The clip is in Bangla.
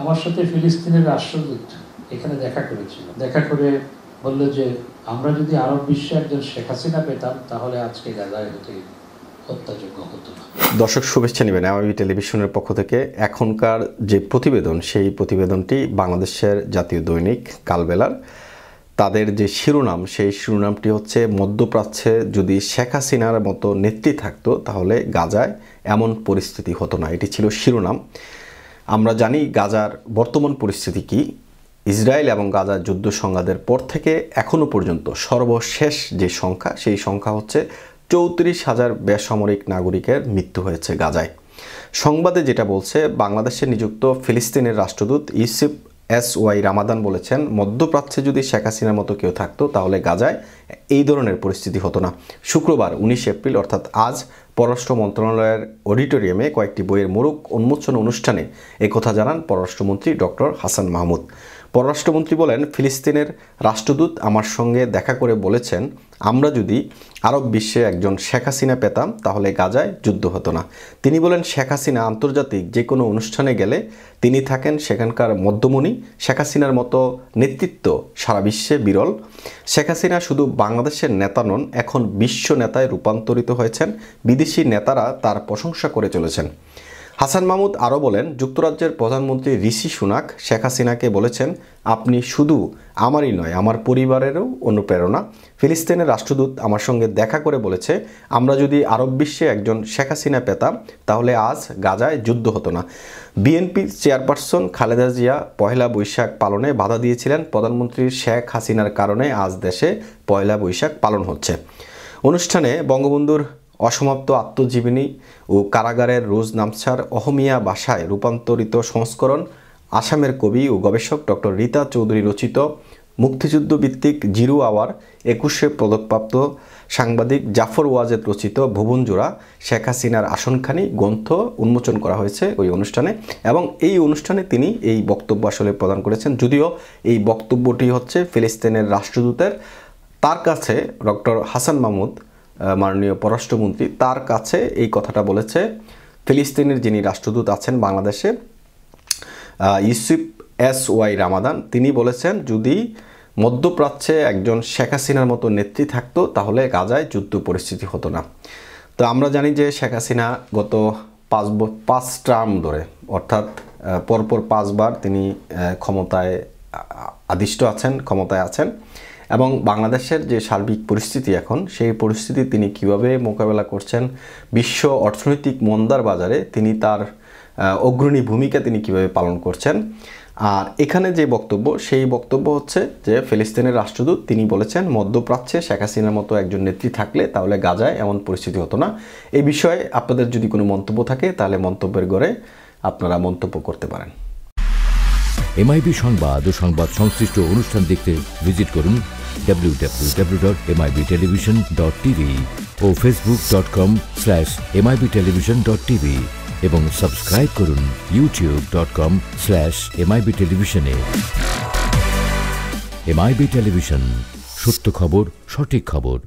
আমার সাথে ফিলিস্তিনের রাষ্ট্রদূত এখানে দেখা করেছিল, দেখা করে বলল যে আমরা যদি আরব বিশ্বে একজন শেখ হাসিনা পেতাম তাহলে আজকে গাজায় হত্যাযোগ্য হতো না। দর্শক শুভেচ্ছা নেবেন এমআইবি টেলিভিশনের পক্ষ থেকে। এখনকার যে প্রতিবেদন, সেই প্রতিবেদনটি বাংলাদেশের জাতীয় দৈনিক কালবেলার। তাদের যে শিরোনাম, সেই শিরোনামটি হচ্ছে মধ্যপ্রাচ্যে যদি শেখ হাসিনার মতো নেত্রী থাকতো তাহলে গাজায় এমন পরিস্থিতি হতো না, এটি ছিল শিরোনাম। আমরা জানি গাজার বর্তমান পরিস্থিতি কি। ইসরায়েল এবং গাজার যুদ্ধ সংঘাতের পর থেকে এখনও পর্যন্ত সর্বশেষ যে সংখ্যা, সেই সংখ্যা হচ্ছে 34,000 বেসামরিক নাগরিকের মৃত্যু হয়েছে গাজায়। সংবাদে যেটা বলছে, বাংলাদেশে নিযুক্ত ফিলিস্তিনের রাষ্ট্রদূত ইউসুফ এস.ওয়াই রামাদান বলেছেন, মধ্যপ্রাচ্যে যদি শেখ হাসিনার মতো কেউ থাকতো তাহলে গাজায় এই ধরনের পরিস্থিতি হতো না। শুক্রবার 19 এপ্রিল অর্থাৎ আজ পররাষ্ট্র মন্ত্রণালয়ের অডিটোরিয়ামে কয়েকটি বইয়ের মোড়ক উন্মোচন অনুষ্ঠানে একথা জানান পররাষ্ট্রমন্ত্রী ডক্টর হাসান মাহমুদ। পররাষ্ট্রমন্ত্রী বলেন, ফিলিস্তিনের রাষ্ট্রদূত আমার সঙ্গে দেখা করে বলেছেন, আমরা যদি আরব বিশ্বে একজন শেখ হাসিনা পেতাম তাহলে গাজায় যুদ্ধ হতো না। তিনি বলেন, শেখ হাসিনা আন্তর্জাতিক যে কোনো অনুষ্ঠানে গেলে তিনি থাকেন সেখানকার মধ্যমণি। শেখ হাসিনার মতো নেতৃত্ব সারা বিশ্বে বিরল। শেখ হাসিনা শুধু বাংলাদেশের নেতা নন, এখন বিশ্ব নেতায় রূপান্তরিত হয়েছেন। বিদেশি নেতারা তার প্রশংসা করে চলেছেন। হাসান মাহমুদ আরও বলেন, যুক্তরাজ্যের প্রধানমন্ত্রী ঋষি সুনাক শেখ হাসিনাকে বলেছেন, আপনি শুধু আমারই নয়, আমার পরিবারেরও অনুপ্রেরণা। ফিলিস্তিনের রাষ্ট্রদূত আমার সঙ্গে দেখা করে বলেছে, আমরা যদি আরব বিশ্বে একজন শেখ হাসিনা পেতাম তাহলে আজ গাজায় যুদ্ধ হতো না। বিএনপি চেয়ারপারসন খালেদা জিয়া পয়লা বৈশাখ পালনে বাধা দিয়েছিলেন। প্রধানমন্ত্রী শেখ হাসিনার কারণে আজ দেশে পয়লা বৈশাখ পালন হচ্ছে। অনুষ্ঠানে বঙ্গবন্ধুর অসমাপ্ত আত্মজীবনী ও কারাগারের রোজ নামছার অহমিয়া ভাষায় রূপান্তরিত সংস্করণ, আসামের কবি ও গবেষক ডক্টর রীতা চৌধুরী রচিত মুক্তিযুদ্ধ ভিত্তিক 0 আওয়ার 21শে পদকপ্রাপ্ত সাংবাদিক জাফর ওয়াজেদ রচিত ভুবনজোড়া শেখ হাসিনার আসনখানি গ্রন্থ উন্মোচন করা হয়েছে ওই অনুষ্ঠানে। এবং এই অনুষ্ঠানে তিনি এই বক্তব্য আসলে প্রদান করেছেন। যদিও এই বক্তব্যটি হচ্ছে ফিলিস্তিনের রাষ্ট্রদূতের, তার কাছে ডক্টর হাসান মাহমুদ মাননীয় পররাষ্ট্রমন্ত্রী তার কাছে এই কথাটা বলেছে ফিলিস্তিনের যিনি রাষ্ট্রদূত আছেন বাংলাদেশে, ইউসুফ এস.ওয়াই রামাদান। তিনি বলেছেন, যদি মধ্যপ্রাচ্যে একজন শেখ হাসিনার মতো নেত্রী থাকতো তাহলে গাজায় যুদ্ধ পরিস্থিতি হতো না। তো আমরা জানি যে শেখ হাসিনা গত 5 টার্ম ধরে, অর্থাৎ পরপর 5 বার তিনি ক্ষমতায় আদিষ্ট আছেন, ক্ষমতায় আছেন। এবং বাংলাদেশের যে সার্বিক পরিস্থিতি এখন, সেই পরিস্থিতি তিনি কিভাবে মোকাবেলা করছেন, বিশ্ব অর্থনৈতিক মন্দার বাজারে তিনি তার অগ্রণী ভূমিকা তিনি কিভাবে পালন করছেন। আর এখানে যে বক্তব্য, সেই বক্তব্য হচ্ছে যে ফিলিস্তিনের রাষ্ট্রদূত তিনি বলেছেন, মধ্যপ্রাচ্যে শেখ হাসিনার মতো একজন নেত্রী থাকলে তাহলে গাজায় এমন পরিস্থিতি হতো না। এই বিষয়ে আপনাদের যদি কোনো মন্তব্য থাকে তাহলে মন্তব্যের ঘরে আপনারা মন্তব্য করতে পারেন। এমআইবি সংবাদ ও সংবাদ সংশ্লিষ্ট অনুষ্ঠান দেখতে ভিজিট করুন www.mibtelevision.tv ও facebook.com/mibtelevision.tv এবং সাবস্ক্রাইব করুন youtube.com/mibtelevision এ। এমআইবি টেলিভিশন, সত্য খবর, সঠিক খবর।